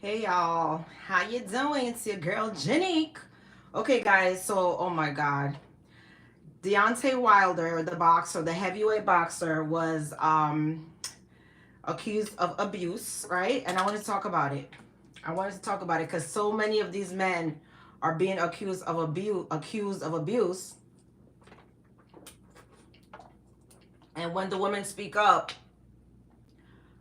Hey y'all, how you doing? It's your girl Janique. Okay guys, so oh my god. Deontay Wilder, the boxer, the heavyweight boxer, was accused of abuse, right? And I wanted to talk about it. I wanted to talk about it because so many of these men are being accused of abuse. And when the women speak up,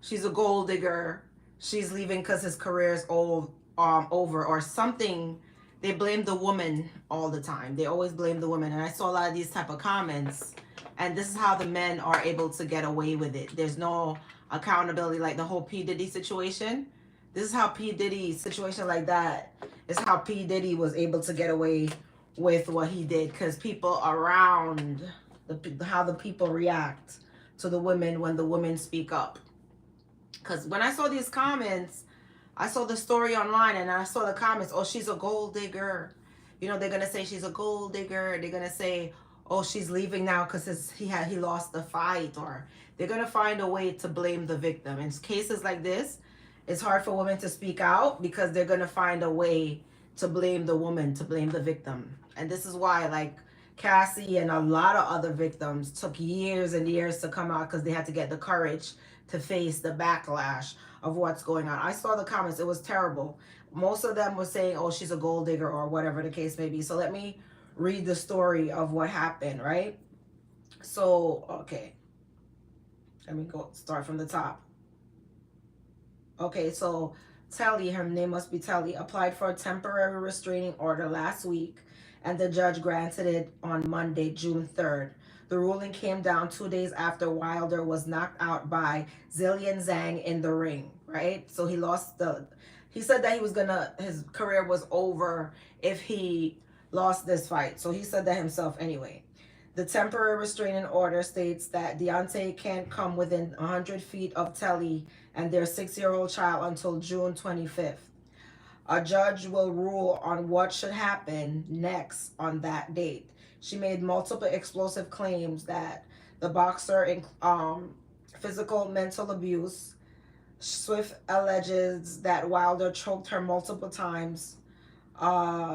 she's a gold digger, she's leaving because his career is over or something. They blame the woman all the time. They always blame the woman, and I saw a lot of these type of comments. And this is how the men are able to get away with it. There's no accountability, like the whole P Diddy situation. This is how P Diddy situation like that is how P Diddy was able to get away with what he did, because people around how the people react to the women when the women speak up. Because when I saw these comments, I saw the story online and I saw the comments. Oh, she's a gold digger. You know, they're gonna say she's a gold digger. They're gonna say, oh, she's leaving now because he lost the fight, or they're gonna find a way to blame the victim. In cases like this, it's hard for women to speak out because they're gonna find a way to blame the woman, to blame the victim. And this is why, like, Cassie and a lot of other victims took years and years to come out because they had to get the courage to face the backlash of what's going on. I saw the comments. It was terrible. Most of them were saying, oh, she's a gold digger or whatever the case may be. So let me read the story of what happened, right? So, okay. Let me go start from the top. Okay, so Telly, her name must be Telly, applied for a temporary restraining order last week, and the judge granted it on Monday, June 3rd. The ruling came down 2 days after Wilder was knocked out by Zillian Zhang in the ring, right? So he said that his career was over if he lost this fight. So he said that himself anyway. The temporary restraining order states that Deontay can't come within 100 feet of Telly and their 6-year-old child until June 25th. A judge will rule on what should happen next on that date. She made multiple explosive claims that the boxer in physical mental abuse. Swift alleges that Wilder choked her multiple times.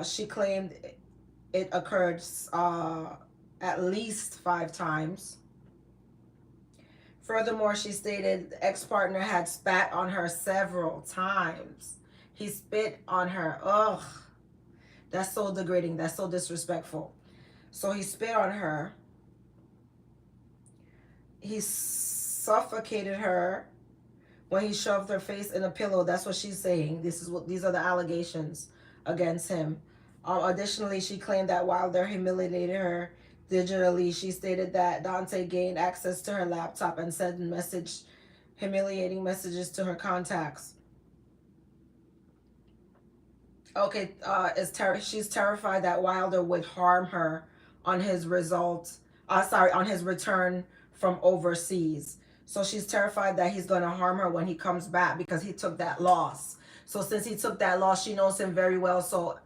She claimed it occurred at least 5 times. Furthermore, she stated the ex-partner had spat on her several times. He spit on her. Ugh. That's so degrading. That's so disrespectful. So he spit on her. He suffocated her when he shoved her face in a pillow. That's what she's saying. These are the allegations against him. Additionally, she claimed that Wilder humiliated her digitally. She stated that Deontay gained access to her laptop and sent humiliating messages to her contacts. Okay, she's terrified that Wilder would harm her on his on his return from overseas. So she's terrified that he's going to harm her when he comes back because he took that loss. So since he took that loss, she knows him very well. So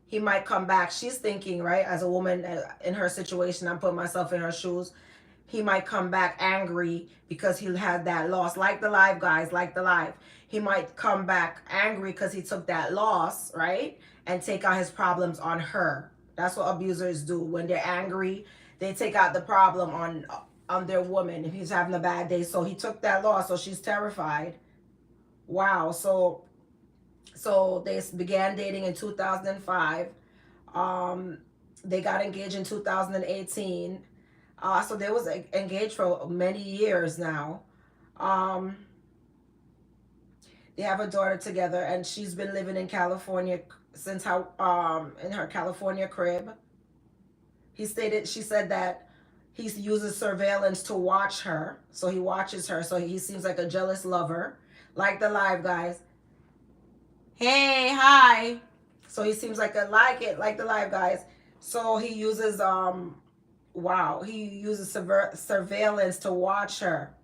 he might come back. She's thinking, right, as a woman in her situation, I'm putting myself in her shoes. He might come back angry because he had that loss. Like the live, guys, like the live. He might come back angry because he took that loss, right? And take out his problems on her. That's what abusers do. When they're angry, they take out the problem on their woman if he's having a bad day. So he took that loss, so she's terrified. Wow. So they began dating in 2005. They got engaged in 2018. So they was engaged for many years now. They have a daughter together, and she's been living in California since in her California crib. She said that he uses surveillance to watch her. So he watches her. So he seems like a jealous lover. Like the live, guys. Hey, hi. So he seems like like the live, guys. So he uses wow, he uses surveillance to watch her.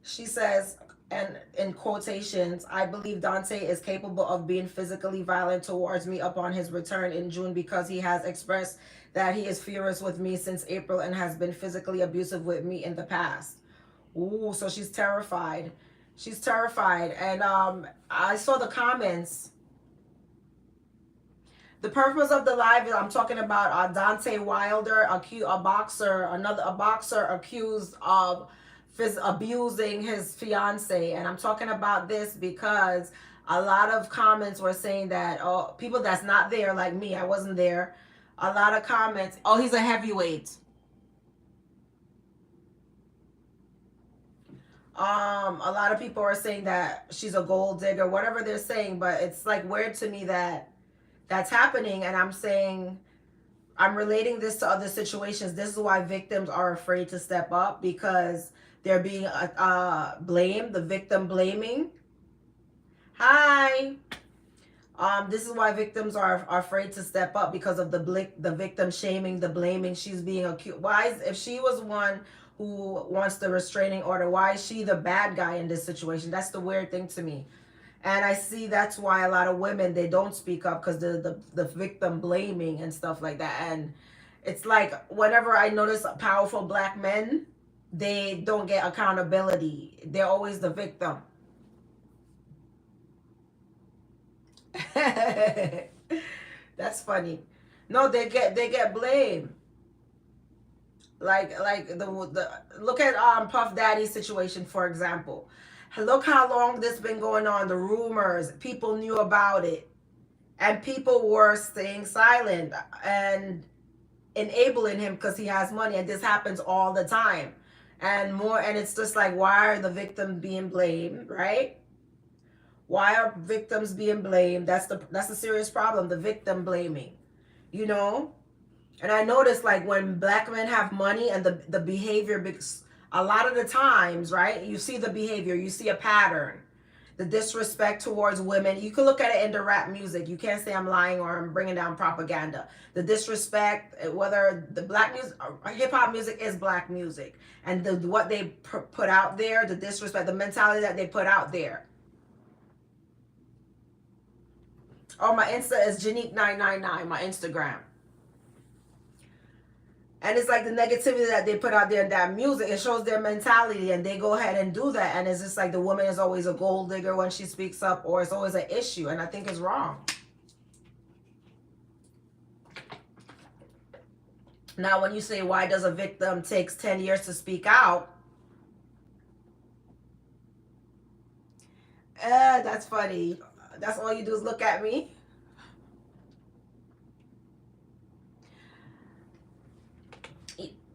She says, and in quotations, I believe Deontay is capable of being physically violent towards me upon his return in June because he has expressed that he is furious with me since April and has been physically abusive with me in the past. Ooh, so she's terrified. She's terrified. And I saw the comments. The purpose of the live is I'm talking about Deontay Wilder, a boxer accused of abusing his fiance, and I'm talking about this because a lot of comments were saying that, oh, people that's not there, like me, I wasn't there. A lot of comments, oh, he's a heavyweight. A lot of people are saying that she's a gold digger, whatever they're saying, but it's like weird to me that that's happening. And I'm saying, I'm relating this to other situations. This is why victims are afraid to step up, because they're being blamed, the victim blaming. Hi. This is why victims are afraid to step up, because of the victim shaming, the blaming. She's being accused. Why is, if she was one who wants the restraining order, why is she the bad guy in this situation? That's the weird thing to me. And I see that's why a lot of women, they don't speak up, because the victim blaming and stuff like that. And it's like whenever I notice powerful black men, they don't get accountability. They're always the victim. That's funny. No, they get blamed. Like the look at Puff Daddy's situation, for example. Look how long this been going on. The rumors, people knew about it, and people were staying silent and enabling him because he has money, and this happens all the time. And more, and it's just like, why are the victims being blamed, right? Why are victims being blamed? That's the serious problem, the victim blaming, you know? And I noticed, like, when black men have money and the behavior, a lot of the times, right, you see the behavior, you see a pattern, the disrespect towards women. You can look at it in the rap music. You can't say I'm lying or I'm bringing down propaganda. The disrespect, whether the black music, hip hop music is black music, and what they put out there, the disrespect, the mentality that they put out there. Oh, my Insta is Janique999, my Instagram. And it's like the negativity that they put out there in that music, it shows their mentality, and they go ahead and do that. And it's just like the woman is always a gold digger when she speaks up, or it's always an issue. And I think it's wrong. Now, when you say, why does a victim takes 10 years to speak out? That's funny. That's all you do is look at me.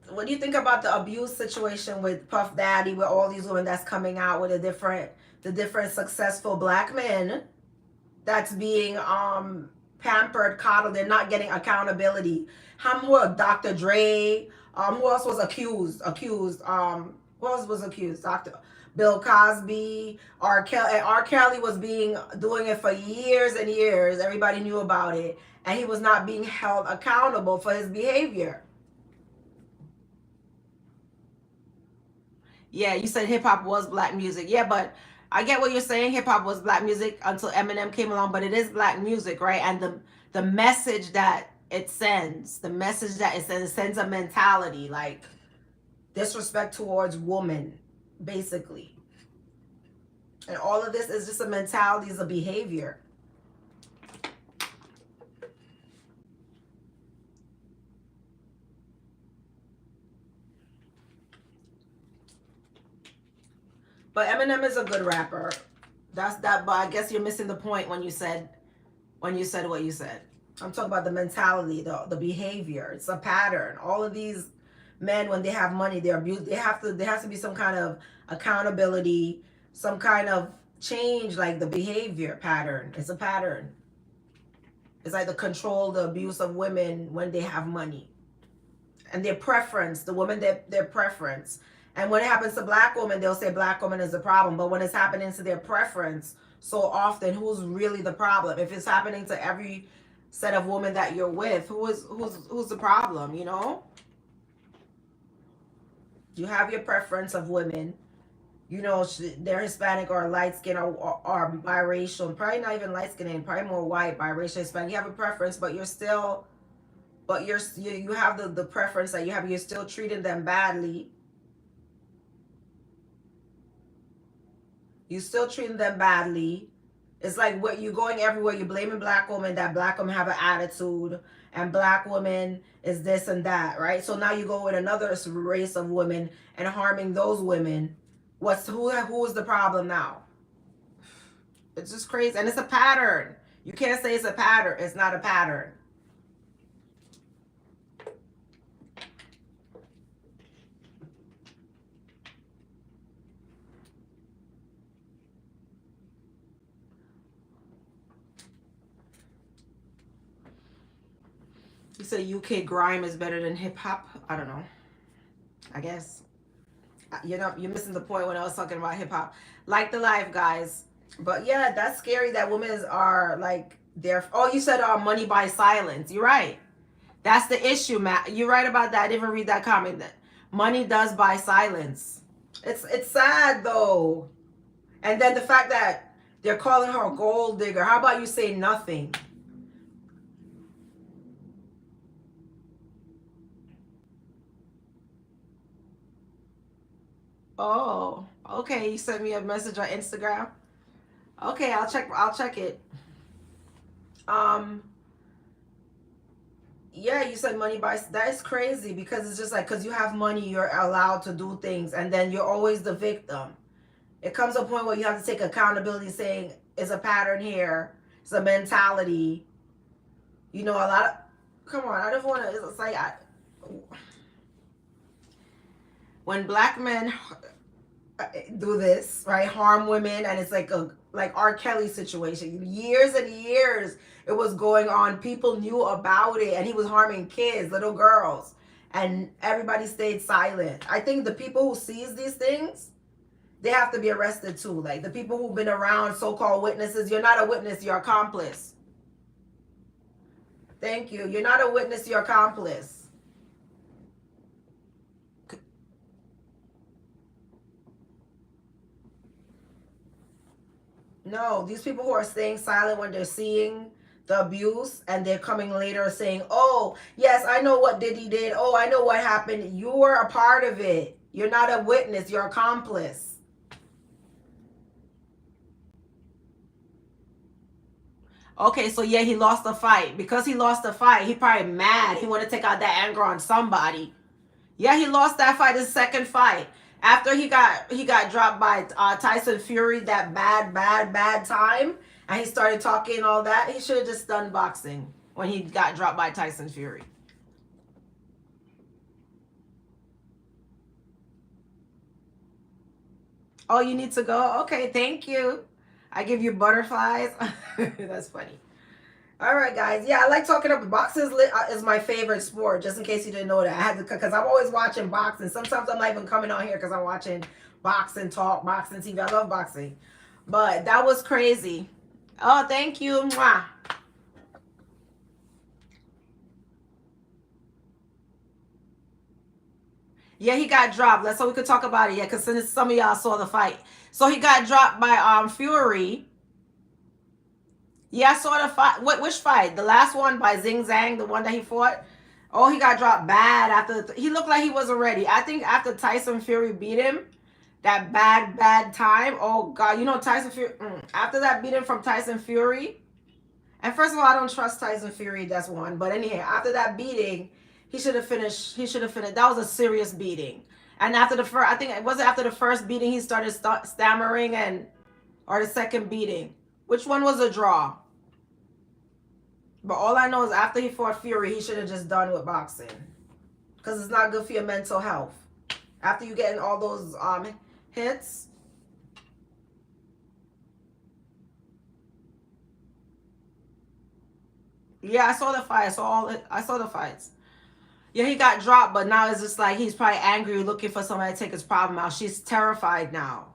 What do you think about the abuse situation with Puff Daddy, with all these women that's coming out with the different successful black men that's being pampered, coddled? They're not getting accountability. How more? Dr. Dre. Who else was accused? Who else was accused? Dr. Bill Cosby, R. Kelly. And R. Kelly was doing it for years and years. Everybody knew about it, and he was not being held accountable for his behavior. Yeah, you said hip hop was black music. Yeah, but I get what you're saying. Hip hop was black music until Eminem came along, but it is black music, right? And the message that it sends, it sends a mentality, like disrespect towards women, basically. And all of this is just a mentality, is a behavior. But Eminem is a good rapper. That's that. But I guess you're missing the point when you said what you said. I'm talking about the mentality, the behavior. It's a pattern. All of these men, when they have money, they're abused. There has to be some kind of accountability, some kind of change, like the behavior pattern. It's a pattern. It's like the control, the abuse of women when they have money, and their preference. The woman, their preference. And when it happens to black women, they'll say black woman is the problem. But when it's happening to their preference so often, who's really the problem? If it's happening to every set of women that you're with, who's the problem, you know? You have your preference of women. You know, they're Hispanic or light skin or biracial. Probably not even light skin, probably more white, biracial, Hispanic. You have a preference, but you're still, you have the preference that you have. You're still treating them badly. You still treating them badly. It's like what you're going everywhere. You're blaming black women that black women have an attitude and black women is this and that, right? So now you go with another race of women and harming those women. Who is the problem now? It's just crazy. And it's a pattern. You can't say it's a pattern. It's not a pattern. You say UK grime is better than hip hop? I don't know. I guess. You're missing the point when I was talking about hip hop. Like the life, guys. But yeah, that's scary that women are like they're. Oh, you said money buys silence. You're right. That's the issue, Matt. You're right about that. I didn't even read that comment. That money does buy silence. It's sad though. And then the fact that they're calling her a gold digger. How about you say nothing? Oh, okay. You sent me a message on Instagram. Okay, I'll check it. Um, yeah, you said money buys. That is crazy because it's just like because you have money, you're allowed to do things, and then you're always the victim. It comes to a point where you have to take accountability, saying it's a pattern here, it's a mentality. You know, a lot of. Come on, I just want to. It's like when black men do this, right? Harm women, and it's like a like R. Kelly situation. Years and years it was going on. People knew about it, and he was harming kids, little girls, and everybody stayed silent. I think the people who sees these things, they have to be arrested too. Like the people who've been around, so-called witnesses. You're not a witness, you're accomplice. Thank you. You're not a witness, you're accomplice. No, these people who are staying silent when they're seeing the abuse and they're coming later saying, oh, yes, I know what Diddy did. Oh, I know what happened. You were a part of it. You're not a witness. You're accomplice. Okay, so yeah, he lost the fight. Because he lost the fight, he probably mad. He want to take out that anger on somebody. Yeah, he lost that fight, his second fight. After he got dropped by Tyson Fury that bad time, and he started talking all that, he should have just done boxing when he got dropped by Tyson Fury. Oh, you need to go? Okay, thank you. I give you butterflies. That's funny. All right, guys. Yeah, I like talking about boxing is my favorite sport. Just in case you didn't know that, I had to because I'm always watching boxing. Sometimes I'm not even coming on here because I'm watching boxing talk, boxing TV. I love boxing, but that was crazy. Oh, thank you. Mwah. Yeah, he got dropped. Let's so we could talk about it. Yeah, because since some of y'all saw the fight, so he got dropped by Fury. Yeah, I saw the fight. Which fight? The last one by Zing Zhang, the one that he fought. Oh, he got dropped bad after. He looked like he wasn't ready. I think after Tyson Fury beat him, that bad time. Oh God, you know Tyson Fury. After that beating from Tyson Fury, and first of all, I don't trust Tyson Fury. That's one. But anyhow, after that beating, he should have finished. He should have finished. That was a serious beating. And after the first, I think it was after the first beating he started stammering and or the second beating. Which one was a draw? But all I know is after he fought Fury, he should have just done with boxing. Because it's not good for your mental health. After you getting all those hits. Yeah, I saw the fight. I saw the fights. Yeah, he got dropped, but now it's just like he's probably angry looking for somebody to take his problem out. She's terrified now.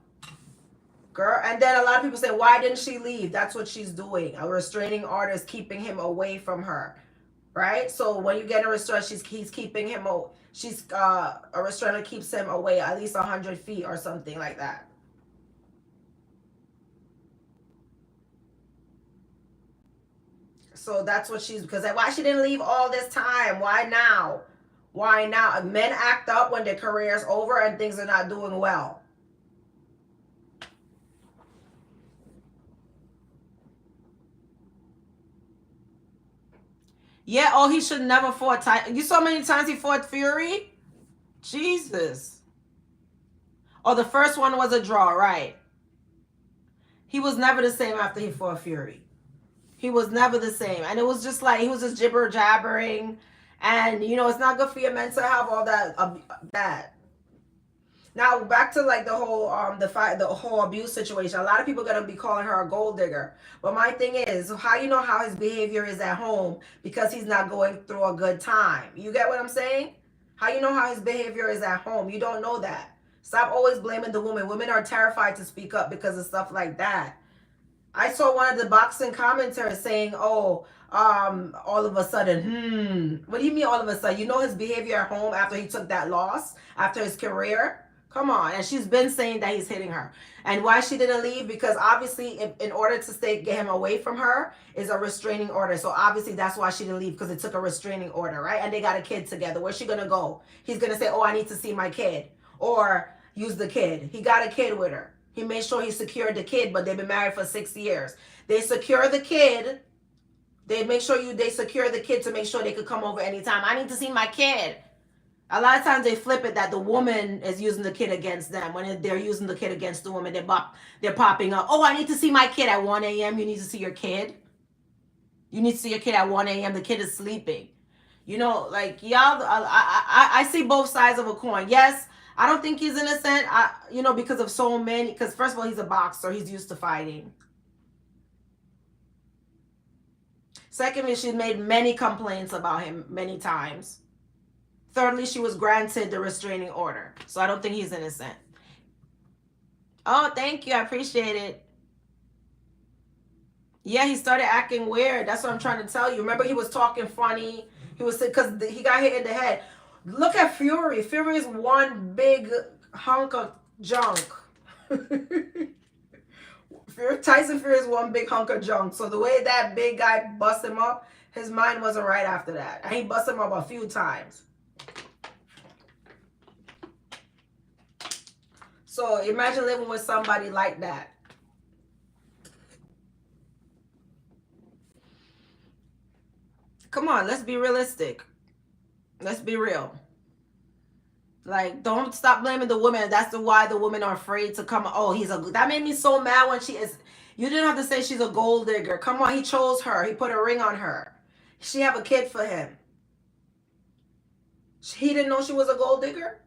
Girl, and then a lot of people say, why didn't she leave? That's what she's doing. A restraining order is keeping him away from her, right? So when you get a restraint, he's keeping him. A restrainer keeps him away at least 100 feet or something like that. So that's what she's because why she didn't leave all this time? Why now? Why now? Men act up when their career's over and things are not doing well. Yeah, oh, he should never fought You saw how many times he fought Fury? Jesus. Oh, the first one was a draw, right? He was never the same after he fought Fury. He was never the same. And it was just like, he was just gibber jabbering. And, you know, it's not good for your mental health, all that. Now back to like the whole abuse situation. A lot of people are gonna be calling her a gold digger. But my thing is, how you know how his behavior is at home because he's not going through a good time? You get what I'm saying? How you know how his behavior is at home? You don't know that. Stop always blaming the woman. Women are terrified to speak up because of stuff like that. I saw one of the boxing commenters saying, "Oh, all of a sudden, what do you mean all of a sudden? You know his behavior at home after he took that loss, after his career? Come on." And she's been saying that he's hitting her. And why she didn't leave? Because obviously, in order to get him away from her, is a restraining order. So obviously, that's why she didn't leave, because it took a restraining order, right? And they got a kid together. Where's she gonna go? He's gonna say, "Oh, I need to see my kid," or use the kid. He got a kid with her. He made sure he secured the kid, but they've been married for 6 years. They secure the kid. They make sure they secure the kid to make sure they could come over anytime. I need to see my kid. A lot of times they flip it that the woman is using the kid against them. When they're using the kid against the woman, they're popping up. "Oh, I need to see my kid at 1 a.m. You need to see your kid? You need to see your kid at 1 a.m. The kid is sleeping." You know, like, y'all, I see both sides of a coin. Yes, I don't think he's innocent, because of so many, because first of all, he's a boxer. He's used to fighting. Secondly, she made many complaints about him many times. Thirdly, she was granted the restraining order. So I don't think he's innocent. Oh, thank you. I appreciate it. Yeah, he started acting weird. That's what I'm trying to tell you. Remember, he was talking funny. He was, because he got hit in the head. Look at Fury. Fury is one big hunk of junk. Tyson Fury is one big hunk of junk. So the way that big guy bust him up, his mind wasn't right after that. And he bust him up a few times. So imagine living with somebody like that. Come on, let's be realistic. Let's be real. Like, don't stop blaming the woman. That's why the women are afraid to come. Oh, that made me so mad when she is. You didn't have to say she's a gold digger. Come on, he chose her. He put a ring on her. She have a kid for him. He didn't know she was a gold digger?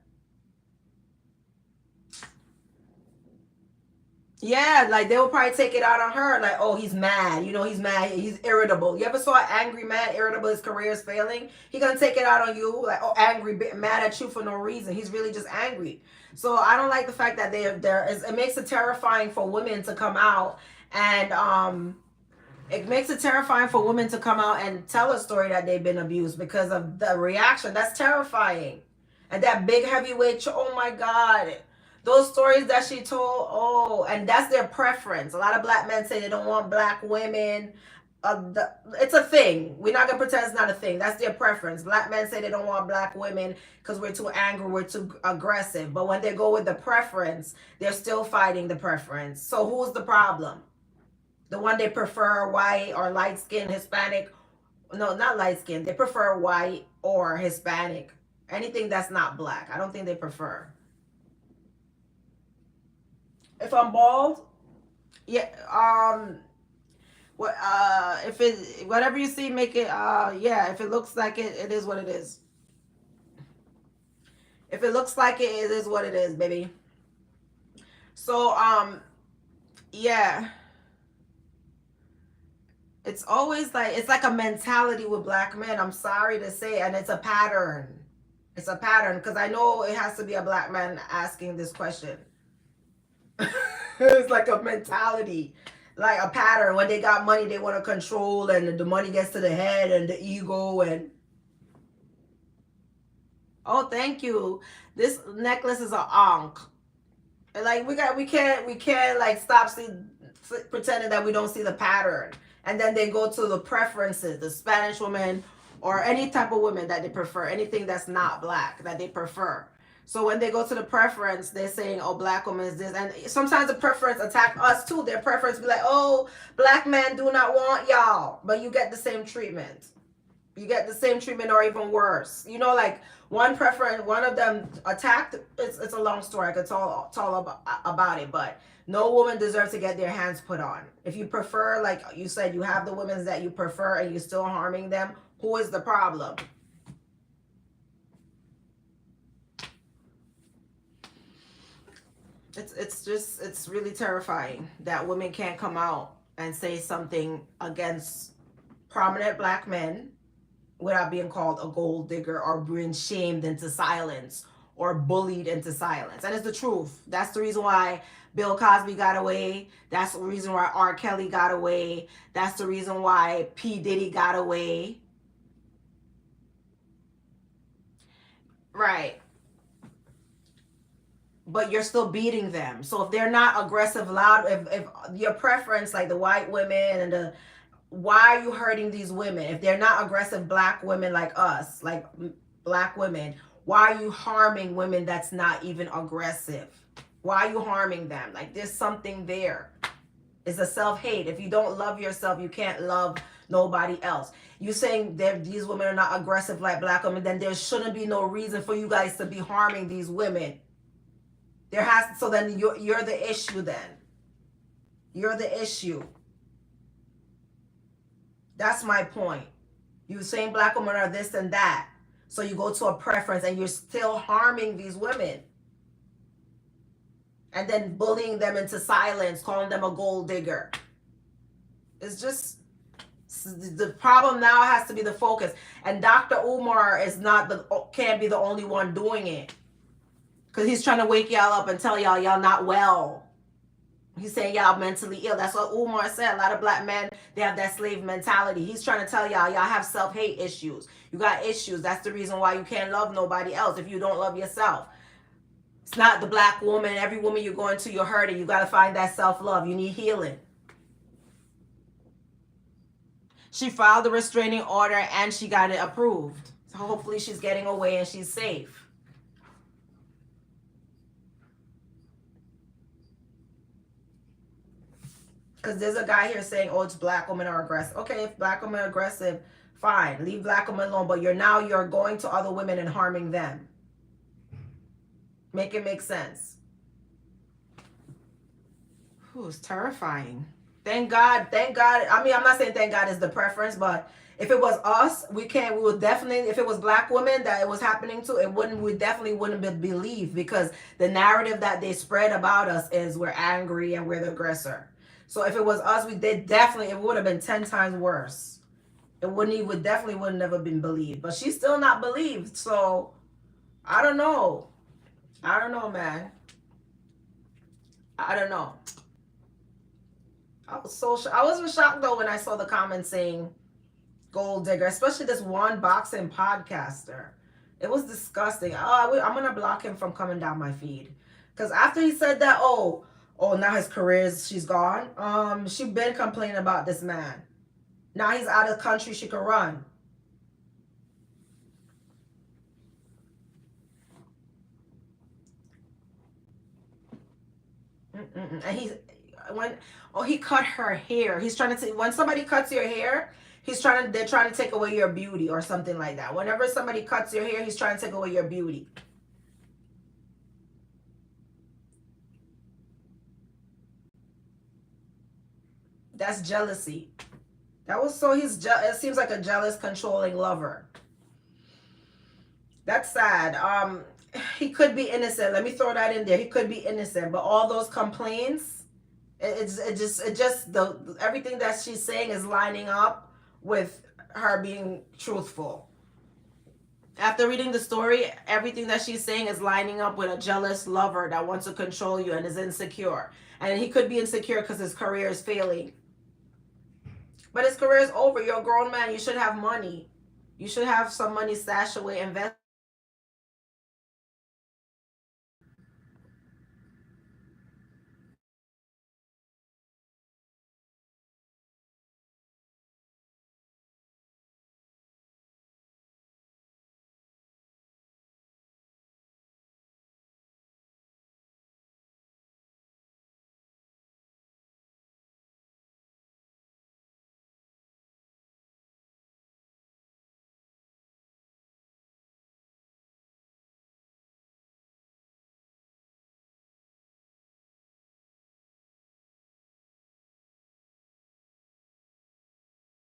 Yeah, like they will probably take it out on her. Like, oh, he's mad. He's mad. He's irritable. You ever saw an angry man, irritable, his career is failing? He gonna take it out on you, like, oh, angry, mad at you for no reason. He's really just angry. So I don't like the fact that it makes it terrifying for women to come out and it makes it terrifying for women to come out and tell a story that they've been abused because of the reaction. That's terrifying. And that big heavyweight, oh my God. Those stories that she told, and that's their preference. A lot of black men say they don't want black women. It's a thing. We're not going to pretend it's not a thing. That's their preference. Black men say they don't want black women because we're too angry, we're too aggressive. But when they go with the preference, they're still fighting the preference. So who's the problem? The one they prefer white or light skin, Hispanic. No, not light skin. They prefer white or Hispanic. Anything that's not black. I don't think they prefer. If I'm bald, yeah, if it, whatever you see, make it, yeah, if it looks like it, it is what it is. If it looks like it, it is what it is, baby. So, yeah. It's always like, it's like a mentality with black men. I'm sorry to say, and it's a pattern. It's a pattern, because I know it has to be a black man asking this question. It's like a mentality, like a pattern. When they got money, they want to control, and the money gets to the head and the ego. And oh, thank you. This necklace is a ankh. Like, we can't like stop pretending that we don't see the pattern. And then they go to the preferences, the Spanish woman or any type of woman that they prefer, anything that's not black that they prefer. So when they go to the preference, they're saying, oh, black woman is this. And sometimes the preference attack us too. Their preference be like, oh, black men do not want y'all. But you get the same treatment. You get the same treatment or even worse. You know, like one preference, one of them attacked. It's a long story. I could tell about it, but no woman deserves to get their hands put on. If you prefer, like you said, you have the women that you prefer and you're still harming them, who is the problem? It's really terrifying that women can't come out and say something against prominent black men without being called a gold digger or being shamed into silence or bullied into silence. And it's the truth. That's the reason why Bill Cosby got away. That's the reason why R. Kelly got away. That's the reason why P. Diddy got away. Right. But you're still beating them. So if they're not aggressive, loud, if your preference, like the white women and the, why are you hurting these women? If they're not aggressive black women like us, like black women, why are you harming women that's not even aggressive? Why are you harming them? Like there's something there. It's a self-hate. If you don't love yourself, you can't love nobody else. You saying that these women are not aggressive like black women, then there shouldn't be no reason for you guys to be harming these women. There has, so then you're the issue then. You're the issue. That's my point. You saying black women are this and that. So you go to a preference and you're still harming these women. And then bullying them into silence, calling them a gold digger. It's just, the problem now has to be the focus. And Dr. Umar is not can't be the only one doing it. Because he's trying to wake y'all up and tell y'all not well. He's saying y'all mentally ill. That's what Umar said. A lot of black men, they have that slave mentality. He's trying to tell y'all have self-hate issues. You got issues. That's the reason why you can't love nobody else if you don't love yourself. It's not the black woman. Every woman you're going to, you're hurting. You got to find that self-love. You need healing. She filed the restraining order and she got it approved. So hopefully she's getting away and she's safe. Because there's a guy here saying, oh, it's black women are aggressive. Okay, if black women are aggressive, fine. Leave black women alone. But you're going to other women and harming them. Make it make sense. Ooh, it's terrifying. Thank God. I mean, I'm not saying thank God is the preference, but if it was us, we would definitely, if it was black women that it was happening to, we definitely wouldn't be believed, because the narrative that they spread about us is we're angry and we're the aggressor. So if it was us, it would have been 10 times worse. It definitely would never been believed. But she's still not believed. So I don't know. I don't know, man. I don't know. I was shocked though when I saw the comments saying gold digger, especially this one boxing podcaster. It was disgusting. I'm gonna block him from coming down my feed, because after he said that, oh, now his she's gone. She been complaining about this man. Now he's out of the country, she can run. And he cut her hair. He's trying to say, when somebody cuts your hair, they're trying to take away your beauty or something like that. Whenever somebody cuts your hair, he's trying to take away your beauty. That's jealousy. It seems like a jealous, controlling lover. That's sad. He could be innocent. Let me throw that in there. He could be innocent, but all those complaints, everything that she's saying is lining up with her being truthful. After reading the story, everything that she's saying is lining up with a jealous lover that wants to control you and is insecure. And he could be insecure because his career is failing. But his career is over. You're a grown man. You should have money. You should have some money stashed away, invest